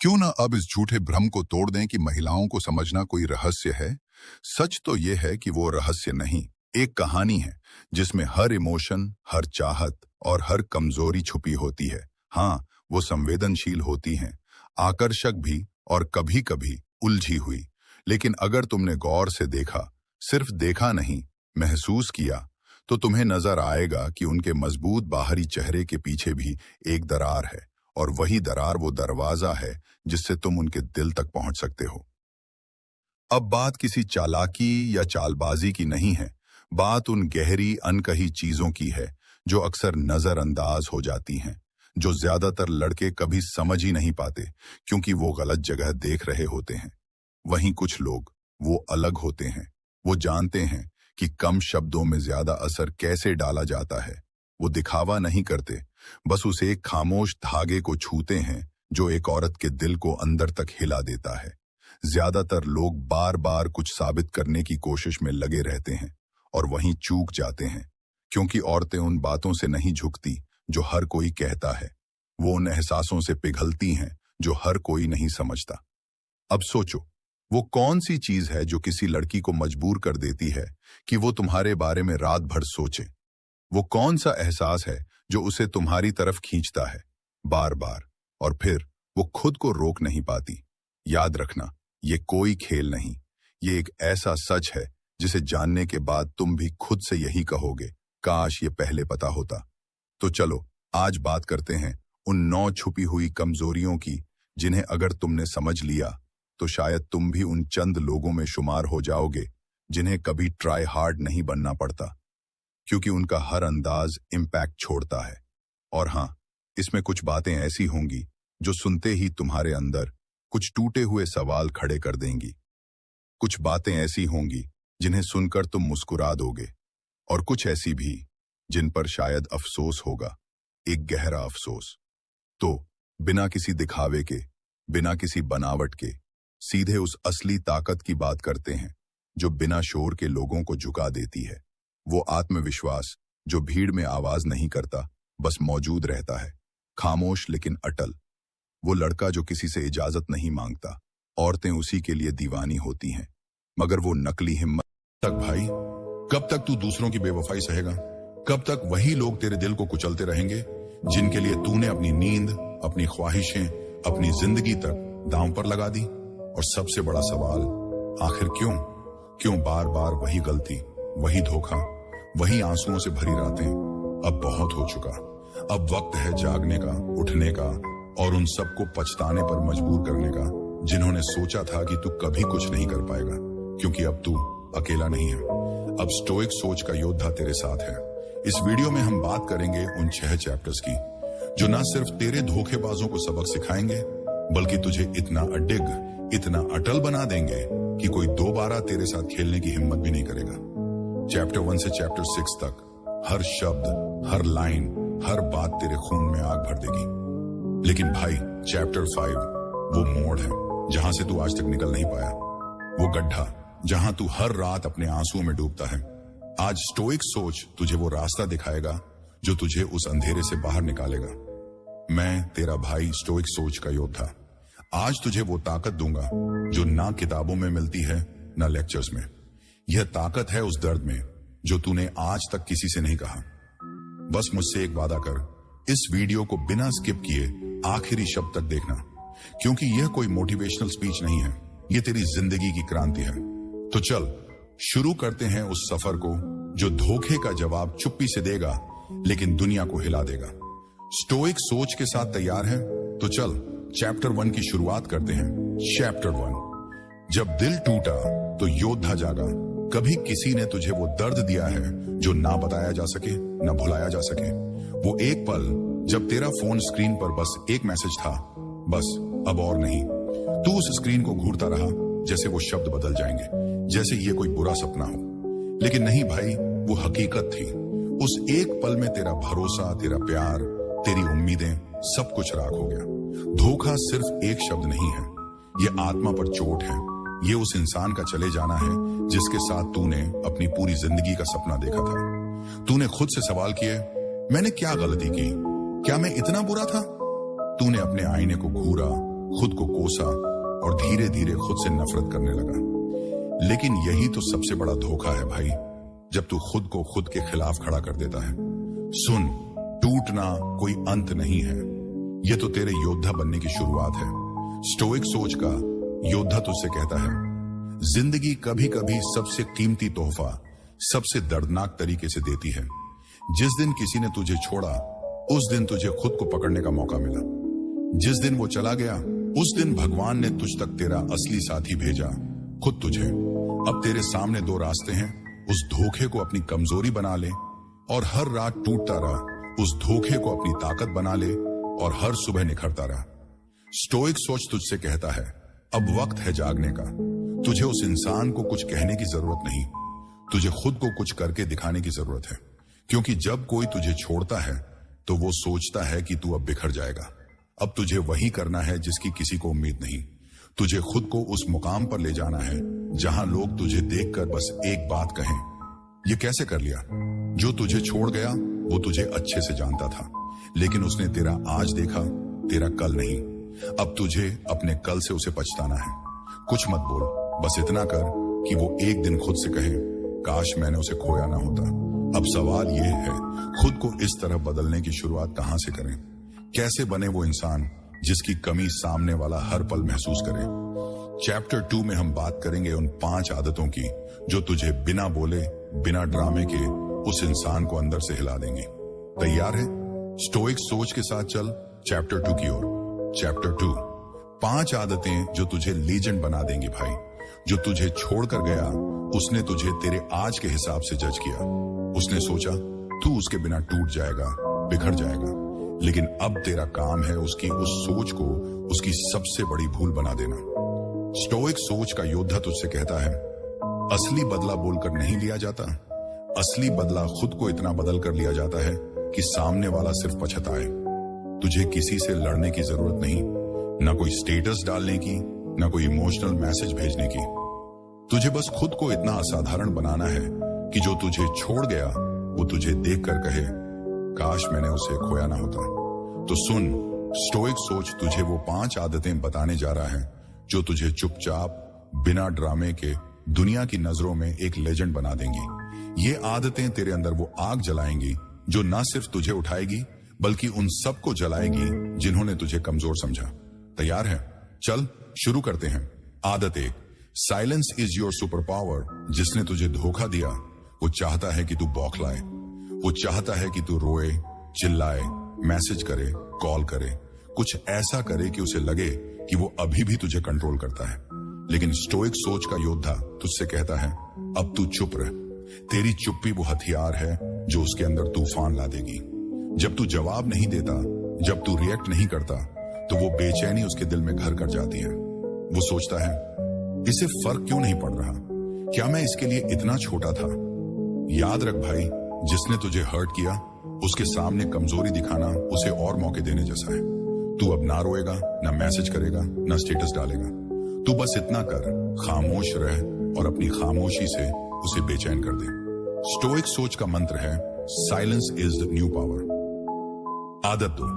क्यों ना अब इस झूठे भ्रम को तोड़ दें कि महिलाओं को समझना कोई रहस्य है। सच तो यह है कि वो रहस्य नहीं, एक कहानी है जिसमें हर इमोशन, हर चाहत और हर कमजोरी छुपी होती है। हाँ, वो संवेदनशील होती हैं, आकर्षक भी और कभी कभी उलझी हुई। लेकिन अगर तुमने गौर से देखा, सिर्फ देखा नहीं, महसूस किया, तो तुम्हें नजर आएगा कि उनके मजबूत बाहरी चेहरे के पीछे भी एक दरार है, और वही दरार वो दरवाजा है जिससे तुम उनके दिल तक पहुंच सकते हो। अब बात किसी चालाकी या चालबाजी की नहीं है, बात उन गहरी अनकही चीजों की है जो अक्सर नजरअंदाज हो जाती हैं, जो ज्यादातर लड़के कभी समझ ही नहीं पाते क्योंकि वो गलत जगह देख रहे होते हैं। वहीं कुछ लोग, वो अलग होते हैं, वो जानते हैं कि कम शब्दों में ज्यादा असर कैसे डाला जाता है। वो दिखावा नहीं करते, बस उस एक खामोश धागे को छूते हैं जो एक औरत के दिल को अंदर तक हिला देता है। ज्यादातर लोग बार बार कुछ साबित करने की कोशिश में लगे रहते हैं और वहीं चूक जाते हैं, क्योंकि औरतें उन बातों से नहीं झुकती जो हर कोई कहता है। वो उन एहसासों से पिघलती हैं जो हर कोई नहीं समझता। अब सोचो, वो कौन सी चीज है जो किसी लड़की को मजबूर कर देती है कि वो तुम्हारे बारे में रात भर सोचे? वो कौन सा एहसास है जो उसे तुम्हारी तरफ खींचता है बार बार, और फिर वो खुद को रोक नहीं पाती? याद रखना, ये कोई खेल नहीं, ये एक ऐसा सच है जिसे जानने के बाद तुम भी खुद से यही कहोगे, काश ये पहले पता होता। तो चलो आज बात करते हैं उन 9 छुपी हुई कमजोरियों की, जिन्हें अगर तुमने समझ लिया तो शायद तुम भी उन चंद लोगों में शुमार हो जाओगे जिन्हें कभी ट्राई हार्ड नहीं बनना पड़ता, क्योंकि उनका हर अंदाज इम्पैक्ट छोड़ता है। और हाँ, इसमें कुछ बातें ऐसी होंगी जो सुनते ही तुम्हारे अंदर कुछ टूटे हुए सवाल खड़े कर देंगी। कुछ बातें ऐसी होंगी जिन्हें सुनकर तुम मुस्कुरा दोगे, और कुछ ऐसी भी जिन पर शायद अफसोस होगा, एक गहरा अफसोस। तो बिना किसी दिखावे के, बिना किसी बनावट के, सीधे उस असली ताकत की बात करते हैं जो बिना शोर के लोगों को झुका देती है। वो आत्मविश्वास जो भीड़ में आवाज नहीं करता, बस मौजूद रहता है, खामोश लेकिन अटल। वो लड़का जो किसी से इजाजत नहीं मांगता, औरतें उसी के लिए दीवानी होती हैं, मगर वो नकली हिम्मत तक। भाई, कब तक तू दूसरों की बेवफाई सहेगा? कब तक वही लोग तेरे दिल को कुचलते रहेंगे जिनके लिए तूने अपनी नींद, अपनी ख्वाहिशें, अपनी जिंदगी तक दांव पर लगा दी? और सबसे बड़ा सवाल, आखिर क्यों बार बार वही गलती, वही धोखा, वही आंसुओं से भरी रातें? अब बहुत हो चुका, अब वक्त है जागने का, उठने का, और उन सबको पछताने पर मजबूर करने का जिन्होंने सोचा था कि तू कभी कुछ नहीं कर पाएगा, क्योंकि अब तू अकेला नहीं है। अब स्टोइक सोच का योद्धा तेरे साथ है। इस वीडियो में हम बात करेंगे उन 6 चैप्टर्स की जो ना सिर्फ तेरे धोखेबाजों को सबक सिखाएंगे, बल्कि तुझे इतना अडिग, इतना अटल बना देंगे कि कोई दोबारा तेरे साथ खेलने की हिम्मत भी नहीं करेगा। चैप्टर 1 से चैप्टर 6 तक हर शब्द, हर लाइन, हर बात तेरे खून में आग भर देगी। लेकिन भाई, चैप्टर 5 वो मोड़ है जहां से तू आज तक निकल नहीं पाया, वो गड्ढा जहां तू हर रात अपने आंसुओं में डूबता है। आज स्टोइक सोच तुझे वो रास्ता दिखाएगा जो तुझे उस अंधेरे से बाहर निकालेगा। मैं तेरा भाई, स्टोइक सोच का योद्धा, आज तुझे वो ताकत दूंगा जो ना किताबों में मिलती है, ना लेक्चर्स में। यह ताकत है उस दर्द में जो तूने आज तक किसी से नहीं कहा। बस मुझसे एक वादा कर, इस वीडियो को बिना स्किप किए आखिरी शब्द तक देखना, क्योंकि यह कोई मोटिवेशनल स्पीच नहीं है, यह तेरी जिंदगी की क्रांति है। तो चल शुरू करते हैं उस सफर को जो धोखे का जवाब चुप्पी से देगा लेकिन दुनिया को हिला देगा। स्टोइक सोच के साथ तैयार है? तो चल चैप्टर 1 की शुरुआत करते हैं। चैप्टर 1। जब दिल टूटा तो योद्धा जागा। कभी किसी ने तुझे वो दर्द दिया है जो ना बताया जा सके, ना भुलाया जा सके? वो एक पल जब तेरा फोन स्क्रीन पर बस एक मैसेज था, बस अब और नहीं। तू उस स्क्रीन को घूरता रहा जैसे वो शब्द बदल जाएंगे, जैसे ये कोई बुरा सपना हो। लेकिन नहीं भाई, वो हकीकत थी। उस एक पल में तेरा भरोसा, तेरा प्यार, तेरी उम्मीदें, सब कुछ राख हो गया। धोखा सिर्फ एक शब्द नहीं है, ये आत्मा पर चोट है। ये उस इंसान का चले जाना है जिसके साथ तूने अपनी पूरी जिंदगी का सपना देखा था। तूने खुद से सवाल किए, मैंने क्या गलती की? क्या मैं इतना बुरा था? तूने अपने आईने को घूरा, खुद को कोसा और धीरे धीरे खुद से नफरत करने लगा। लेकिन यही तो सबसे बड़ा धोखा है भाई, जब तू खुद को खुद के खिलाफ खड़ा कर देता है। सुन, टूटना कोई अंत नहीं है, यह तो तेरे योद्धा बनने की शुरुआत है। स्टोइक सोच का योद्धा तुझसे कहता है, जिंदगी कभी कभी सबसे कीमती तोहफा सबसे दर्दनाक तरीके से देती है। जिस दिन किसी ने तुझे छोड़ा, उस दिन तुझे खुद को पकड़ने का मौका मिला। जिस दिन वो चला गया, उस दिन भगवान ने तुझ तक तेरा असली साथी भेजा, खुद तुझे। अब तेरे सामने दो रास्ते हैं, उस धोखे को अपनी कमजोरी बना ले और हर रात टूटता रहा, उस धोखे को अपनी ताकत बना ले और हर सुबह निखरता रहा। स्टोइक सोच तुझसे कहता है, अब वक्त है जागने का। तुझे उस इंसान को कुछ कहने की जरूरत नहीं, तुझे खुद को कुछ करके दिखाने की जरूरत है। क्योंकि जब कोई तुझे छोड़ता है तो वो सोचता है कि तू अब बिखर जाएगा। अब तुझे वही करना है जिसकी किसी को उम्मीद नहीं। तुझे खुद को उस मुकाम पर ले जाना है जहां लोग तुझे देखकर बस एक बात कहें, ये कैसे कर लिया। जो तुझे छोड़ गया वो तुझे अच्छे से जानता था, लेकिन उसने तेरा आज देखा, तेरा कल नहीं। अब तुझे अपने कल से उसे पछताना है। कुछ मत बोल, बस इतना कर कि वो एक दिन खुद से कहे, काश मैंने उसे खोया ना होता। अब सवाल यह है, खुद को इस तरह बदलने की शुरुआत कहां से करें? कैसे बने वो इंसान जिसकी कमी सामने वाला हर पल महसूस करे? चैप्टर 2 में हम बात करेंगे उन 5 आदतों की जो तुझे बिना बोले, बिना ड्रामे के उस इंसान को अंदर से हिला देंगी। तैयार है? स्टोइक सोच के साथ चल चैप्टर 2 की ओर। चैप्टर 2, 5 आदतें जो तुझे लीजेंड बना देंगी भाई। जो तुझे छोड़कर गया, उसने तुझे तेरे आज के हिसाब से जज किया। उसने सोचा तू उसके बिना टूट जाएगा, बिखर जाएगा, लेकिन अब तेरा काम है उसकी उस सोच को उसकी सबसे बड़ी भूल बना देना। स्टोइक सोच का योद्धा तुझसे कहता है, असली बदला बोलकर नहीं लिया जाता, असली बदला खुद को इतना बदल कर लिया जाता है कि सामने वाला सिर्फ पछताए। तुझे किसी से लड़ने की जरूरत नहीं, ना कोई स्टेटस डालने की, ना कोई इमोशनल मैसेज भेजने की। तुझे बस खुद को इतना असाधारण बनाना है कि जो तुझे छोड़ गया वो तुझे देखकर कहे, काश मैंने उसे खोया ना होता। तो सुन, स्टोइक सोच तुझे वो 5 आदतें बताने जा रहा है जो तुझे चुपचाप, बिना ड्रामे के दुनिया की नजरों में एक लेजेंड बना देंगी। ये आदतें तेरे अंदर वो आग जलाएंगी जो ना सिर्फ तुझे उठाएगी बल्कि उन सबको जलाएगी जिन्होंने तुझे कमजोर समझा। तैयार है? चल शुरू करते हैं। आदत 1, silence is your super power. जिसने तुझे धोखा दिया वो चाहता है कि तू बौखलाए, वो चाहता है कि तू रोए, चिल्लाए, मैसेज करे, कॉल करे, कुछ ऐसा करे कि उसे लगे कि वो अभी भी तुझे कंट्रोल करता है। लेकिन स्टोइक सोच का योद्धा तुझसे कहता है, अब तू चुप रह। तेरी चुप्पी वो हथियार है जो उसके अंदर तूफान ला देगी। जब तू जवाब नहीं देता, जब तू रिएक्ट नहीं करता, तो वो बेचैनी उसके दिल में घर कर जाती है। वो सोचता है, इसे फर्क क्यों नहीं पड़ रहा? क्या मैं इसके लिए इतना छोटा था? याद रख भाई, जिसने तुझे हर्ट किया उसके सामने कमजोरी दिखाना उसे और मौके देने जैसा है। तू अब ना रोएगा, ना मैसेज करेगा, ना स्टेटस डालेगा। तू बस इतना कर, खामोश रह और अपनी खामोशी से उसे बेचैन कर दे। स्टोइक सोच का मंत्र है, silence is the new power. आदत 2,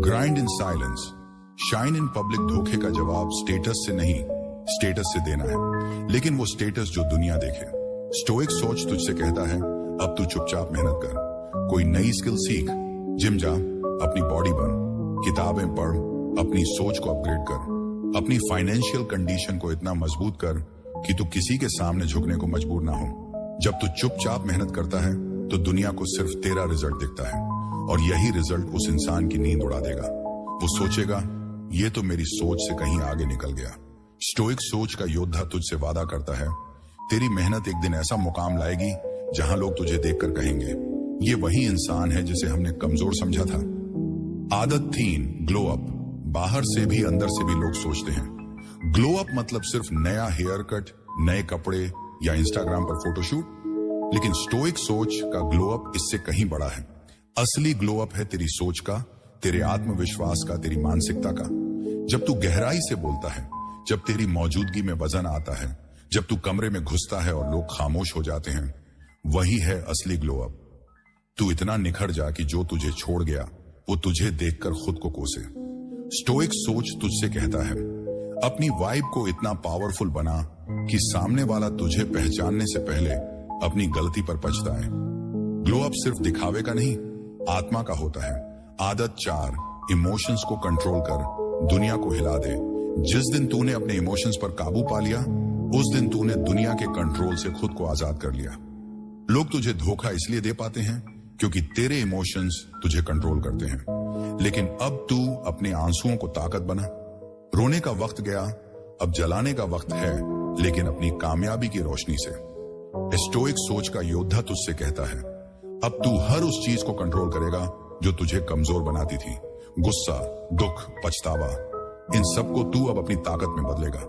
grind in silence. Shine in public धोखे का जवाब स्टेटस से नहीं, स्टेटस से देना है, लेकिन वो स्टेटस जो दुनिया देखे। स्टोइक सोच तुझसे कहता है, अब तू चुपचाप मेहनत कर, कोई नई स्किल सीख, जिम जा, अपनी बॉडी बन, किताबें पढ़, अपनी सोच को अपग्रेड कर, अपनी फाइनेंशियल कंडीशन को इतना मजबूत कर कि तू किसी के सामने झुकने को मजबूर ना हो। जब तू चुपचाप मेहनत करता है तो दुनिया को सिर्फ तेरा रिजल्ट दिखता है और यही रिजल्ट उस इंसान की नींद उड़ा देगा। वो सोचेगा, ये तो मेरी सोच से कहीं आगे निकल गया। स्टोइक सोच का योद्धा तुझसे वादा करता है, तेरी मेहनत एक दिन ऐसा मुकाम लाएगी जहां लोग तुझे देखकर कहेंगे, ये वही इंसान है जिसे हमने कमजोर समझा था। आदत 3, ग्लो अप। बाहर से भी अंदर से भी लोग सोचते हैं ग्लो अप मतलब सिर्फ नया हेयर कट, नए कपड़े या इंस्टाग्राम पर फोटोशूट, लेकिन स्टोइक सोच का ग्लो अप इससे कहीं बड़ा है। असली ग्लो अप है तेरी सोच का, तेरे आत्मविश्वास का, तेरी मानसिकता का। जब तू गहराई से बोलता है, जब तेरी मौजूदगी में वजन आता है, जब तू कमरे में घुसता है और लोग खामोश हो जाते हैं, वही है असली ग्लो अप। तू इतना निखर जा कि जो तुझे छोड़ गया वो तुझे देखकर खुद को कोसे। स्टोइक सोच तुझसे कहता है, अपनी वाइब को इतना पावरफुल बना कि सामने वाला तुझे पहचानने से पहले अपनी गलती पर पछताए। ग्लो अप सिर्फ दिखावे का नहीं, आत्मा का होता है। आदत 4, इमोशंस को कंट्रोल कर दुनिया को हिला दे। जिस दिन तूने अपने इमोशंस पर काबू पा लिया, उस दिन तूने दुनिया के कंट्रोल से खुद को आजाद कर लिया। लोग तुझे धोखा इसलिए दे पाते हैं क्योंकि तेरे इमोशंस तुझे कंट्रोल करते हैं। लेकिन अब तू अपने आंसुओं को ताकत बना। रोने का वक्त गया, अब जलाने का वक्त है, लेकिन अपनी कामयाबी की रोशनी से। स्टोइक सोच का योद्धा तुझसे कहता है, अब तू हर उस चीज को कंट्रोल करेगा जो तुझे कमजोर बनाती थी। गुस्सा, दुख, पछतावा, इन सबको तू अब अपनी ताकत में बदलेगा।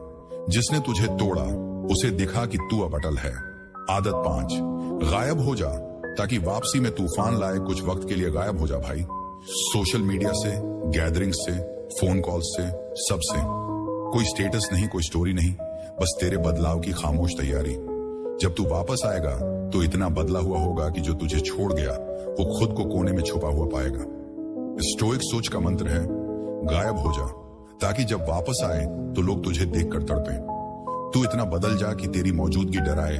जिसने तुझे तोड़ा उसे दिखा कि तू अब अटल है। आदत 5, गायब हो जा ताकि वापसी में तूफान लाए। कुछ वक्त के लिए गायब हो जा भाई, सोशल मीडिया से, गैदरिंग से, फोन कॉल से, सबसे। कोई स्टेटस नहीं, कोई स्टोरी नहीं, बस तेरे बदलाव की खामोश तैयारी। जब तू वापस आएगा तो इतना बदला हुआ होगा कि जो तुझे छोड़ गया वो खुद को कोने में छुपा हुआ पाएगा। स्टोइक सोच का मंत्र है, गायब हो जा ताकि जब वापस आए तो लोग तुझे देखकर तड़पें। तू इतना बदल जा कि तेरी मौजूदगी डराए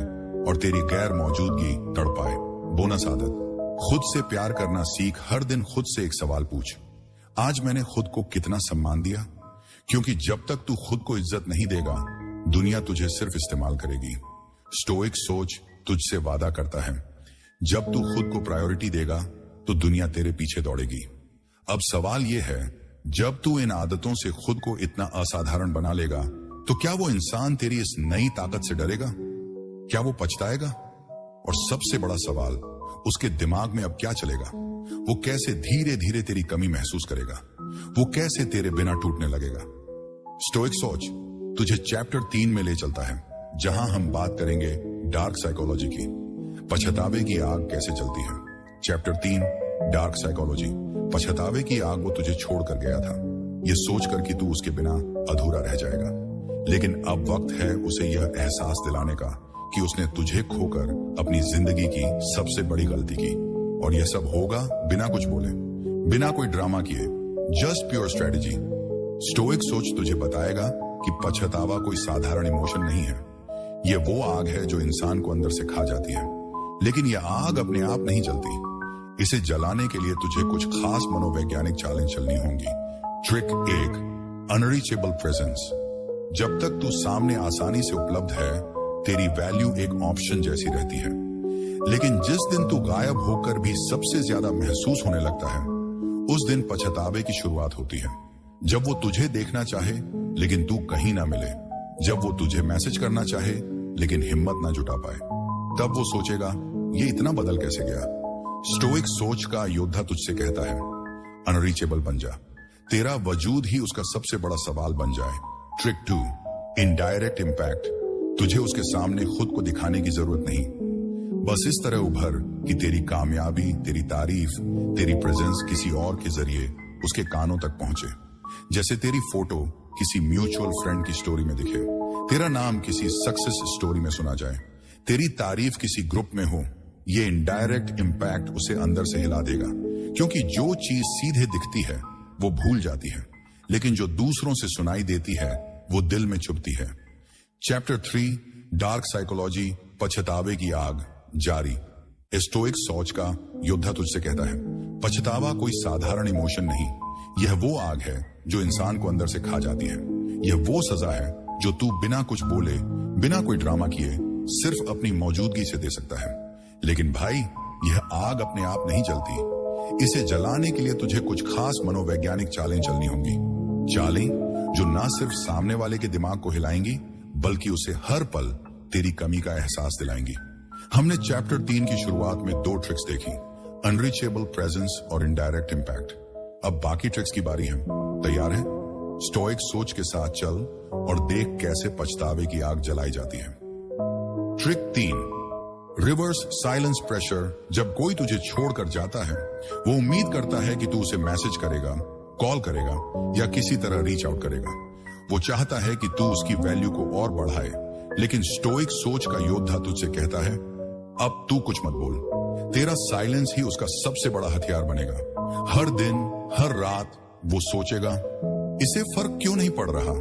और तेरी गैर मौजूदगी तड़पाए। बोनस आदत, खुद से प्यार करना सीख। हर दिन खुद से एक सवाल पूछ, आज मैंने खुद को कितना सम्मान दिया? क्योंकि जब तक तू खुद को इज्जत नहीं देगा, दुनिया तुझे सिर्फ इस्तेमाल करेगी। स्टोइक सोच तुझसे वादा करता है, जब तू खुद को प्रायोरिटी देगा तो दुनिया तेरे पीछे दौड़ेगी। अब सवाल यह है, जब तू इन आदतों से खुद को इतना असाधारण बना लेगा तो क्या वो इंसान तेरी इस नई ताकत से डरेगा? क्या वो पछताएगा? और सबसे बड़ा सवाल, उसके दिमाग में अब क्या चलेगा? वो कैसे धीरे धीरे तेरी कमी महसूस करेगा? वो कैसे तेरे बिना टूटने लगेगा? स्टोइक सोच तुझे चैप्टर 3 में ले चलता है, जहां हम बात करेंगे डार्क साइकोलॉजी की। पछतावे की आग कैसे चलती है। Chapter 3, dark psychology. पछतावे की आग वो तुझे छोड़ कर गया था, ये सोचकर कि तू उसके बिना अधूरा रह जाएगा। लेकिन अब वक्त है उसे यह एहसास दिलाने का कि उसने तुझे खोकर अपनी जिंदगी की सबसे बड़ी गलती की। और यह सब होगा बिना कुछ बोले, बिना कोई ड्रामा किए, जस्ट प्योर स्ट्रेटेजी। स्टोइक सोच तुझे बताएगा कि पछतावा कोई साधारण इमोशन नहीं है। यह वो आग है जो इंसान को अंदर से खा जाती है। लेकिन यह आग अपने आप नहीं जलती, इसे जलाने के लिए तुझे कुछ खास मनोवैज्ञानिक चैलेंज चलनी होंगी। Trick 1, unreachable presence. जब तक तू सामने आसानी से उपलब्ध है, तेरी वैल्यू एक ऑप्शन जैसी रहती है। लेकिन जिस दिन तू गायब होकर भी सबसे ज्यादा महसूस होने लगता है, उस दिन पछतावे की शुरुआत होती है। जब वो तुझे देखना चाहे लेकिन तू कहीं ना मिले, जब वो तुझे मैसेज करना चाहे लेकिन हिम्मत ना जुटा पाए, तब वो सोचेगा ये इतना बदल कैसे गया। स्टोइक सोच का योद्धा तुझसे कहता है, अनरीचेबल बन जा, तेरा वजूद ही उसका सबसे बड़ा सवाल बन जाए। Trick 2, indirect impact. तुझे उसके सामने खुद को दिखाने की जरूरत नहीं, बस इस तरह उभर कि तेरी कामयाबी, तेरी तारीफ, तेरी प्रेजेंस किसी और के जरिए उसके कानों तक पहुंचे। जैसे तेरी फोटो किसी म्यूचुअल फ्रेंड की स्टोरी में दिखे, तेरा नाम किसी सक्सेस स्टोरी में सुना जाए, तेरी तारीफ किसी ग्रुप में हो। ये इनडायरेक्ट इंपैक्ट उसे अंदर से हिला देगा, क्योंकि जो चीज सीधे दिखती है वो भूल जाती है, लेकिन जो दूसरों से सुनाई देती है वो दिल में छुपती है। चैप्टर 3, डार्क साइकोलॉजी, पछतावे की आग, जारी। स्टोइक सोच का योद्धा तुझसे कहता है, पछतावा कोई साधारण इमोशन नहीं, यह वो आग है जो इंसान को अंदर से खा जाती है। यह वो सजा है जो तू बिना कुछ बोले, बिना कोई ड्रामा किए, सिर्फ अपनी मौजूदगी से दे सकता है। लेकिन भाई, यह आग अपने आप नहीं जलती, इसे जलाने के लिए तुझे कुछ खास मनोवैज्ञानिक चालें चलनी होंगी। चालें जो ना सिर्फ सामने वाले के दिमाग को हिलाएंगी, बल्कि उसे हर पल तेरी कमी का एहसास दिलाएंगी। हमने चैप्टर 3 की शुरुआत में 2 ट्रिक्स देखी, अनरीचेबल प्रेजेंस और इनडायरेक्ट इंपैक्ट। अब बाकी ट्रिक्स की बारी है। तैयार है? स्टोइक सोच के साथ चल और देख कैसे पछतावे की आग जलाई जाती है। Trick 3, reverse silence pressure. जब कोई तुझे छोड़कर जाता है, वो उम्मीद करता है कि तू उसे मैसेज करेगा, कॉल करेगा या किसी तरह रीच आउट करेगा। वो चाहता है कि तू उसकी वैल्यू को और बढ़ाए। लेकिन स्टोइक सोच का योद्धा तुझसे कहता है, अब तू कुछ मत बोल, तेरा साइलेंस ही उसका सबसे बड़ा हथियार बनेगा। हर दिन, हर रात वो सोचेगा, इसे फर्क क्यों नहीं पड़ रहा?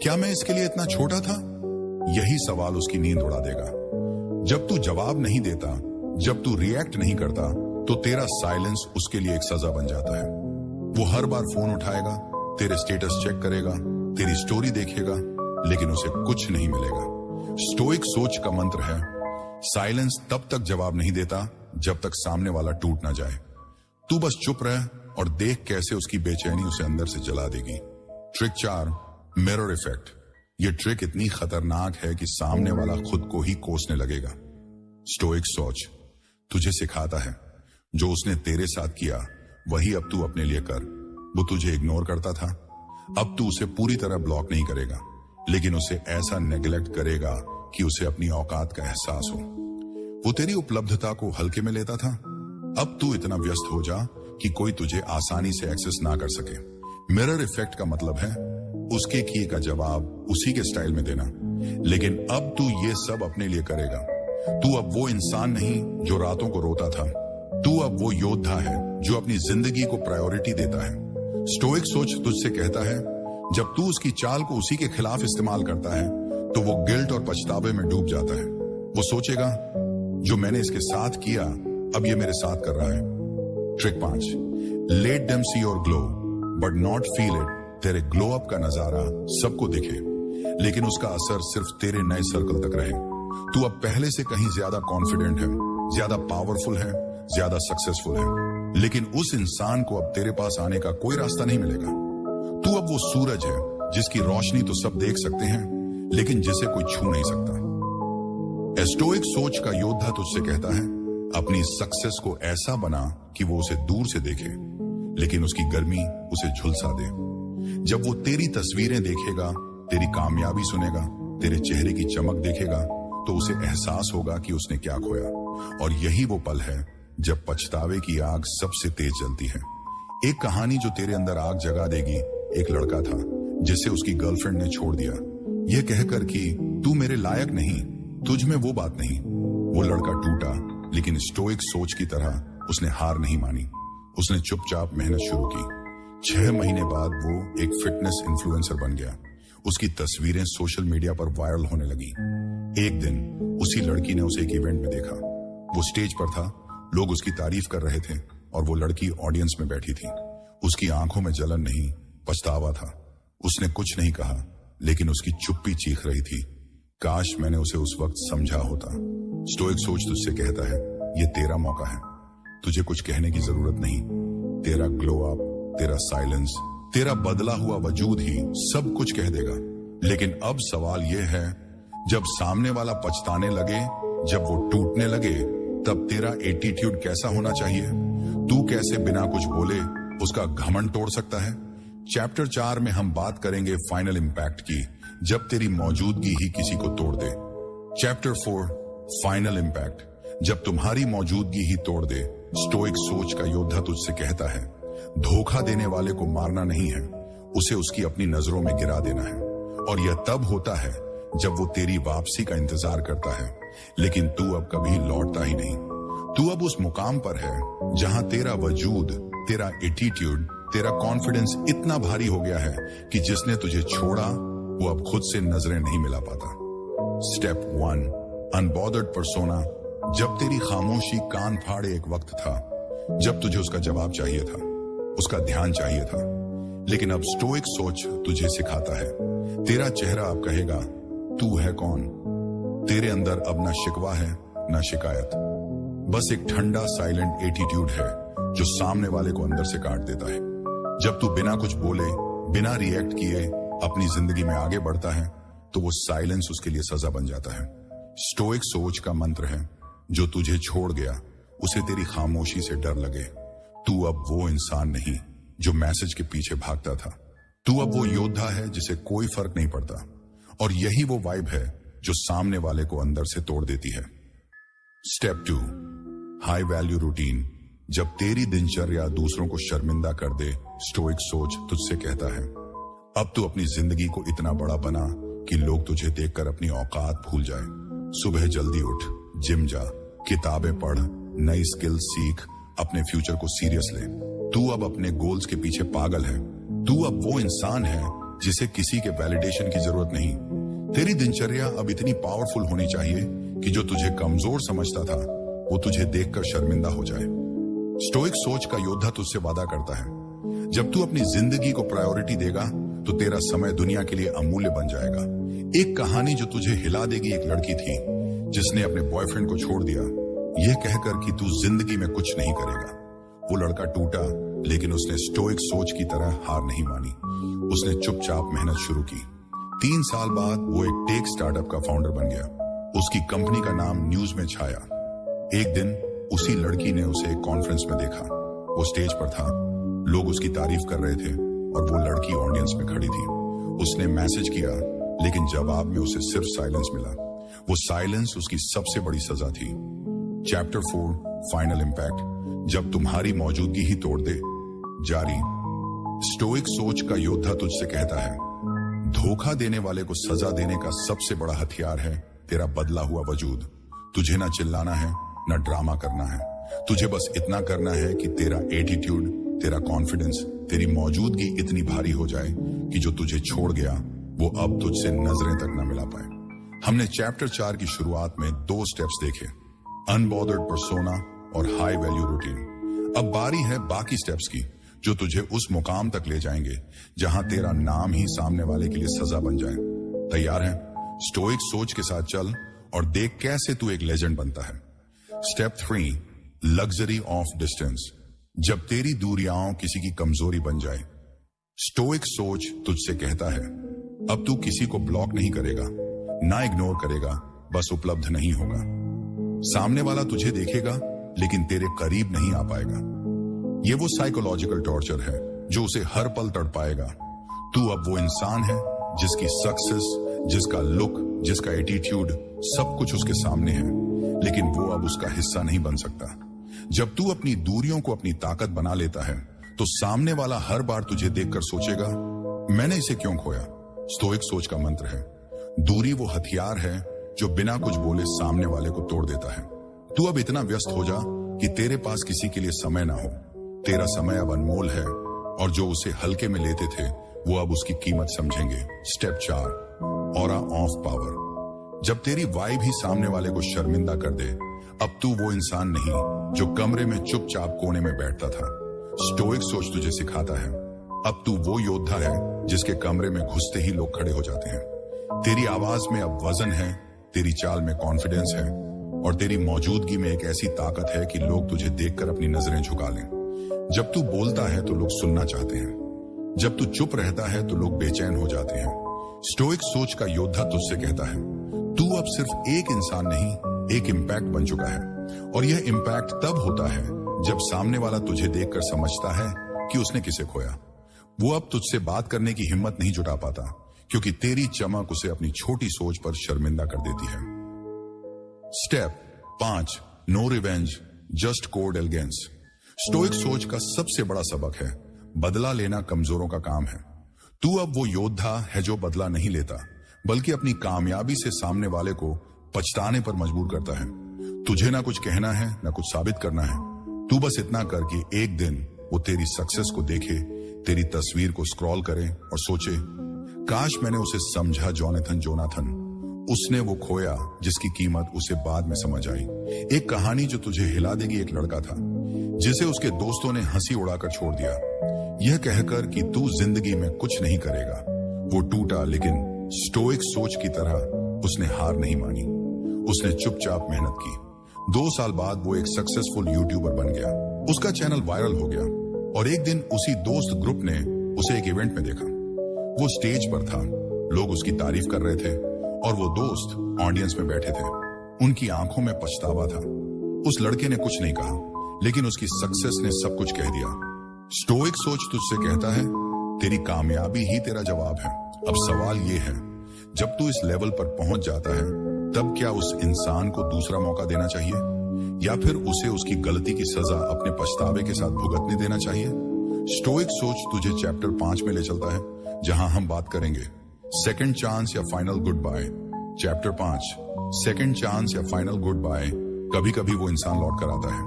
क्या मैं इसके लिए इतना छोटा था? यही सवाल उसकी नींद उड़ा देगा। जब तू जवाब नहीं देता, जब तू रिएक्ट नहीं करता, तो तेरा साइलेंस उसके लिए एक सजा बन जाता है। वो हर बार फोन उठाएगा, तेरे स्टेटस चेक करेगा, तेरी स्टोरी देखेगा, लेकिन उसे कुछ नहीं मिलेगा। स्टोइक सोच का मंत्र है, साइलेंस तब तक जवाब नहीं देता जब तक सामने वाला टूट ना जाए। तू बस चुप रह और देख कैसे उसकी बेचैनी उसे अंदर से जला देगी। Trick 4, mirror effect. ये ट्रिक इतनी खतरनाक है कि सामने वाला खुद को ही कोसने लगेगा। स्टोइक सोच तुझे सिखाता है, जो उसने तेरे साथ किया वही अब तू अपने लिए कर। वो तुझे इग्नोर करता था, अब तू उसे पूरी तरह ब्लॉक नहीं करेगा, लेकिन उसे ऐसा नेग्लेक्ट करेगा कि उसे अपनी औकात का एहसास हो। वो तेरी उपलब्धता को हल्के में लेता था, अब तू इतना व्यस्त हो जा कि कोई तुझे आसानी से एक्सेस ना कर सके। मिरर इफेक्ट का मतलब है उसके किए का जवाब उसी के स्टाइल में देना, लेकिन अब तू ये सब अपने लिए करेगा। तू अब वो इंसान नहीं जो रातों को रोता था, तू अब वो योद्धा है जो अपनी जिंदगी को प्रायोरिटी देता है। स्टोइक सोच तुझसे कहता है, जब तू उसकी चाल को उसी के खिलाफ इस्तेमाल करता है तो वो गिल्ट और पछतावे में डूब जाता है। वो सोचेगा, जो मैंने इसके साथ किया अब ये मेरे साथ कर रहा है। Trick 5, let them see your glow but not feel it. तेरे ग्लो अप का नजारा सबको दिखे, लेकिन उसका असर सिर्फ तेरे नए सर्कल तक रहे। तू अब पहले से कहीं ज्यादा कॉन्फिडेंट है, ज्यादा पावरफुल है, ज्यादा सक्सेसफुल है, लेकिन उस इंसान को अब तेरे पास आने का कोई रास्ता नहीं मिलेगा। तू अब वो सूरज है जिसकी रोशनी तो सब देख सकते हैं, लेकिन जिसे कोई छू नहीं सकता। स्टोइक सोच का योद्धा तुझसे कहता है, अपनी सक्सेस को ऐसा बना कि वो उसे दूर से देखे, लेकिन उसकी गर्मी उसे झुलसा दे। जब वो तेरी तस्वीरें देखेगा, तेरी कामयाबी सुनेगा, तेरे चेहरे की चमक देखेगा, तो उसे एहसास होगा कि उसने क्या खोया। और यही वो पल है जब पछतावे की आग सबसे तेज जलती है। एक कहानी जो तेरे अंदर आग जगा देगी। एक लड़का था जिसे उसकी गर्लफ्रेंड ने छोड़ दिया, यह कहकर कि तू मेरे लायक नहीं, तुझ में वो बात नहीं। वो लड़का टूटा, लेकिन स्टोइक सोच की तरह उसने हार नहीं मानी। उसने चुपचाप मेहनत शुरू की। 6 महीने बाद वो एक फिटनेस इन्फ्लुएंसर बन गया। उसकी तस्वीरें सोशल मीडिया पर वायरल होने लगी। एक दिन उसी लड़की ने उसे एक इवेंट में देखा। वो स्टेज पर था, लोग उसकी तारीफ कर रहे थे और वो लड़की ऑडियंस में बैठी थी। उसकी आंखों में जलन नहीं, पछतावा था। उसने कुछ नहीं कहा, लेकिन उसकी चुप्पी चीख रही थी, काश मैंने उसे उस वक्त समझा होता। स्टोइक सोच तुझसे कहता है, ये तेरा मौका है, तुझे कुछ कहने की जरूरत नहीं। तेरा ग्लो अप, तेरा साइलेंस, तेरा बदला हुआ वजूद ही सब कुछ कह देगा। लेकिन अब सवाल यह है, जब सामने वाला पछताने लगे, जब वो टूटने लगे, तब तेरा एटीट्यूड कैसा होना चाहिए? तू कैसे बिना कुछ बोले उसका घमंड तोड़ सकता है? चैप्टर 4 में हम बात करेंगे फाइनल इंपैक्ट की, जब तेरी मौजूदगी ही किसी को तोड़ दे। चैप्टर 4, फाइनल इंपैक्ट, जब तुम्हारी मौजूदगी ही तोड़ दे। स्टोइक सोच का योद्धा तुझसे कहता है, धोखा देने वाले को मारना नहीं है, उसे उसकी अपनी नजरों में गिरा देना है। और यह तब होता है जब वो तेरी वापसी का इंतजार करता है, लेकिन तू अब कभी लौटता ही नहीं। तू अब उस मुकाम पर है जहां तेरा वजूद, तेरा एटीट्यूड, तेरा कॉन्फिडेंस इतना भारी हो गया है कि जिसने तुझे छोड़ा वो अब खुद से नजरें नहीं मिला पाता। Step 1, unbothered persona. जब तेरी खामोशी कान फाड़े एक वक्त था, जब तुझे उसका जवाब चाहिए था, उसका ध्यान चाहिए था। लेकिन अब स्टोइक सोच तुझे सिखाता है, तेरा चेहरा अब कहेगा, तू है कौन। तेरे अंदर अब ना शिकवा है ना शिकायत, बस एक ठंडा साइलेंट एटीट्यूड है जो सामने वाले को अंदर से काट देता है। जब तू बिना कुछ बोले, बिना रिएक्ट किए अपनी जिंदगी में आगे बढ़ता है, तो वो साइलेंस उसके लिए सजा बन जाता है। स्टोइक सोच का मंत्र है, जो तुझे छोड़ गया उसे तेरी खामोशी से डर लगे। तू अब वो इंसान नहीं जो मैसेज के पीछे भागता था, तू अब वो योद्धा है जिसे कोई फर्क नहीं पड़ता। और यही वो वाइब है जो सामने वाले को अंदर से तोड़ देती है। Step 2, high value routine. जब तेरी दिनचर्या दूसरों को शर्मिंदा कर दे, स्टोइक सोच तुझसे कहता है, अब तू अपनी जिंदगी को इतना बड़ा बना कि लोग तुझे देखकर अपनी औकात भूल जाए। सुबह जल्दी उठ, जिम जा, किताबें पढ़, नई स्किल सीख, अपने फ्यूचर को सीरियस ले। तू अब अपने गोल्स के पीछे पागल है, तू अब वो इंसान है जिसे किसी के वैलिडेशन की जरूरत नहीं। तेरी दिनचर्या अब इतनी पावरफुल होनी चाहिए कि जो तुझे कमजोर समझता था वो तुझे देखकर शर्मिंदा हो जाए। स्टोइक सोच का योद्धा तुझसे वादा करता है, जब तू अपनी जिंदगी को प्रायोरिटी देगा तो तेरा समय दुनिया के लिए अमूल्य बन जाएगा। एक कहानी जो तुझे हिला देगी। एक लड़की थी जिसने अपने बॉयफ्रेंड को छोड़ दिया, यह कहकर कि तू जिंदगी में कुछ नहीं करेगा। वो लड़का टूटा, लेकिन उसने स्टोइक सोच की तरह हार नहीं मानी। उसने चुपचाप मेहनत शुरू की। 3 साल बाद वो एक टेक स्टार्टअप का फाउंडर बन गया। उसकी कंपनी का नाम न्यूज में छाया। एक दिन उसी लड़की ने उसे एक कॉन्फ्रेंस में देखा। वो स्टेज पर था, लोग उसकी तारीफ कर रहे थे और वो लड़की ऑडियंस में खड़ी थी। उसने मैसेज किया, लेकिन जवाब में उसे सिर्फ साइलेंस मिला। वो साइलेंस उसकी सबसे बड़ी सजा थी। चैप्टर 4 फाइनल इंपैक्ट, जब तुम्हारी मौजूदगी ही तोड़ दे। जारी। स्टोइक सोच का योद्धा तुझसे कहता है, धोखा देने वाले को सजा देने का सबसे बड़ा हथियार है तेरा बदला हुआ वजूद। तुझे ना चिल्लाना है, ना ड्रामा करना है। तुझे बस इतना करना है कि तेरा एटीट्यूड, तेरा कॉन्फिडेंस, तेरी मौजूदगी इतनी भारी हो जाए कि जो तुझे छोड़ गया वो अब तुझसे नजरें तक न मिला पाए। हमने चैप्टर 4 की शुरुआत में 2 स्टेप्स देखे, अनबॉदर्ड पर्सोना और हाई वैल्यू रूटीन। अब बारी है बाकी स्टेप्स की, जो तुझे उस मुकाम तक ले जाएंगे जहां तेरा नाम ही सामने वाले के लिए सजा बन जाए। तैयार है? स्टोइक सोच के साथ चल और देख कैसे तू एक लेजेंड बनता है। स्टेप 3 लग्जरी ऑफ डिस्टेंस, जब तेरी दूरियां किसी की कमजोरी बन जाए। स्टोइक सोच तुझसे कहता है, अब तू किसी को ब्लॉक नहीं करेगा, ना इग्नोर करेगा, बस उपलब्ध नहीं होगा। सामने वाला तुझे देखेगा लेकिन तेरे करीब नहीं आ पाएगा। ये वो साइकोलॉजिकल टॉर्चर है जो उसे हर पल तड़पाएगा। तू अब वो इंसान है जिसकी सक्सेस, जिसका लुक, जिसका एटीट्यूड, सब कुछ उसके सामने है, लेकिन वो अब उसका हिस्सा नहीं बन सकता। जब तू अपनी दूरियों को अपनी ताकत बना लेता है तो सामने वाला हर बार तुझे देखकर सोचेगा, मैंने इसे क्यों खोया। स्टोइक सोच का मंत्र है, दूरी वो हथियार है जो बिना कुछ बोले सामने वाले को तोड़ देता है। तू अब इतना व्यस्त हो जा कि तेरे पास किसी के लिए समय ना हो। तेरा समय अब अनमोल है और जो उसे हल्के में लेते थे वो अब उसकी कीमत समझेंगे। स्टेप 4 ऑरा ऑफ पावर, जब तेरी वाइब ही सामने वाले को शर्मिंदा कर दे। अब तू वो इंसान नहीं जो कमरे में चुपचाप कोने में बैठता था। स्टोइक सोच तुझे सिखाता है, अब तू वो योद्धा है जिसके कमरे में घुसते ही लोग खड़े हो जाते हैं। तेरी आवाज में अब वजन है, तेरी चाल में कॉन्फिडेंस है और तेरी मौजूदगी में एक ऐसी ताकत है कि लोग तुझे देखकर अपनी नजरें झुका लें। जब तू बोलता है तो लोग सुनना चाहते हैं, जब तू चुप रहता है तो लोग बेचैन हो जाते हैं। स्टोइक सोच का योद्धा तुझसे कहता है, तू अब सिर्फ एक इंसान नहीं, एक इम्पैक्ट बन चुका है। और यह इम्पैक्ट तब होता है जब सामने वाला तुझे देखकर समझता है कि उसने किसे खोया। वो अब तुझसे बात करने की हिम्मत नहीं जुटा पाता, क्योंकि तेरी चमक उसे अपनी छोटी सोच पर शर्मिंदा कर देती है। Step 5 no revenge, just cold elegance. Stoic सोच का सबसे बड़ा सबक है, बदला लेना कमजोरों का काम है। तू अब वो योद्धा है जो बदला नहीं लेता, बल्कि अपनी कामयाबी से सामने वाले को पछताने पर मजबूर करता है। तुझे ना कुछ कहना है, ना कुछ साबित करना है। तू बस इतना कर कि एक दिन वो तेरी सक्सेस को देखे, तेरी तस्वीर को स्क्रॉल करे और सोचे, काश मैंने उसे समझा जोनाथन। उसने वो खोया जिसकी कीमत उसे बाद में समझ आई। एक कहानी जो तुझे हिला देगी। एक लड़का था जिसे उसके दोस्तों ने हंसी उड़ाकर छोड़ दिया, यह कहकर कि तू जिंदगी में कुछ नहीं करेगा। वो टूटा, लेकिन स्टोइक सोच की तरह उसने हार नहीं मानी। उसने चुपचाप मेहनत की। 2 साल बाद वो एक सक्सेसफुल यूट्यूबर बन गया। उसका चैनल वायरल हो गया और एक दिन उसी दोस्त ग्रुप ने उसे एक इवेंट में देखा। वो स्टेज पर था, लोग उसकी तारीफ कर रहे थे और वो दोस्त ऑडियंस में बैठे थे। उनकी आंखों में पछतावा था। उस लड़के ने कुछ नहीं कहा, लेकिन उसकी सक्सेस ने सब कुछ कह दिया। स्टोइक सोच तुझसे कहता है, तेरी कामयाबी ही तेरा जवाब है। अब सवाल ये है, जब तू इस लेवल पर पहुंच जाता है, तब क्या उस इंसान को दूसरा मौका देना चाहिए या फिर उसे उसकी गलती की सजा अपने पछतावे के साथ भुगतने देना चाहिए? स्टोइक सोच तुझे चैप्टर 5 में ले चलता है, जहां हम बात करेंगे सेकंड चांस या final goodbye. Chapter 5 second chance या फाइनल गुड बाय। कभी कभी वो इंसान लौट कर आता है,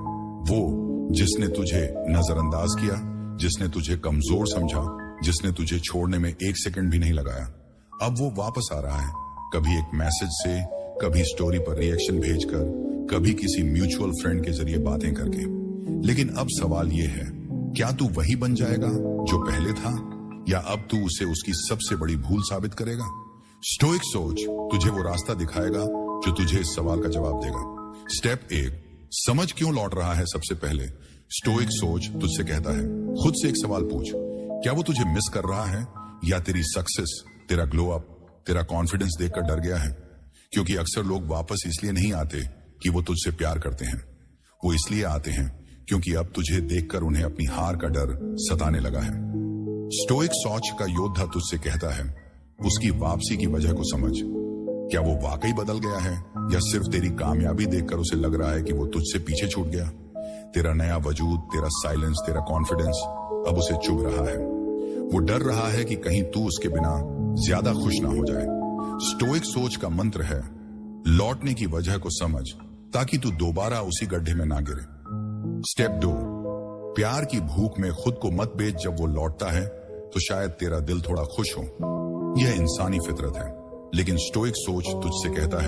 वो जिसने तुझे नजरअंदाज किया, जिसने तुझे कमजोर समझा, जिसने तुझे छोड़ने में 1 सेकंड भी नहीं लगाया, अब वो वापस आ रहा है, कभी एक मैसेज से, कभी स्टोरी पर रिएक्शन भेजकर, कभी किसी म्यूचुअल फ्रेंड के जरिए बातें करके। लेकिन अब सवाल ये है, क्या तू वही बन जाएगा जो पहले था, या अब तू उसे उसकी सबसे बड़ी भूल साबित करेगा? स्टोइक सोच तुझे वो रास्ता दिखाएगा जो तुझे इस सवाल का जवाब देगा। स्टेप 1, समझ क्यों लौट रहा है। सबसे पहले स्टोइक सोच तुझसे कहता है, खुद से एक सवाल पूछ, क्या वो तुझे मिस कर रहा है, या तेरी सक्सेस, तेरा ग्लो अप, तेरा कॉन्फिडेंस देखकर डर गया है? क्योंकि अक्सर लोग वापस इसलिए नहीं आते कि वो तुझसे प्यार करते हैं, वो इसलिए आते हैं क्योंकि अब तुझे देखकर उन्हें अपनी हार का डर सताने लगा है। स्टोइक सोच का योद्धा तुझसे कहता है, उसकी वापसी की वजह को समझ। क्या वो वाकई बदल गया है, या सिर्फ तेरी कामयाबी देखकर उसे लग रहा है कि वो तुझसे पीछे छूट गया? तेरा नया वजूद, तेरा साइलेंस, तेरा कॉन्फिडेंस अब उसे चुभ रहा है। वो डर रहा है कि कहीं तू उसके बिना ज्यादा खुश ना हो जाए। स्टोइक सोच का मंत्र है, लौटने की वजह को समझ, ताकि तू दोबारा उसी गड्ढे में ना गिरे। स्टेप 2, प्यार की भूख में खुद को मत बेच। जब वो लौटता है तो शायद तेरा दिल थोड़ा खुश हो, यह इंसानी फितरत है, लेकिन स्टोइक सोच तुझसे कहता है,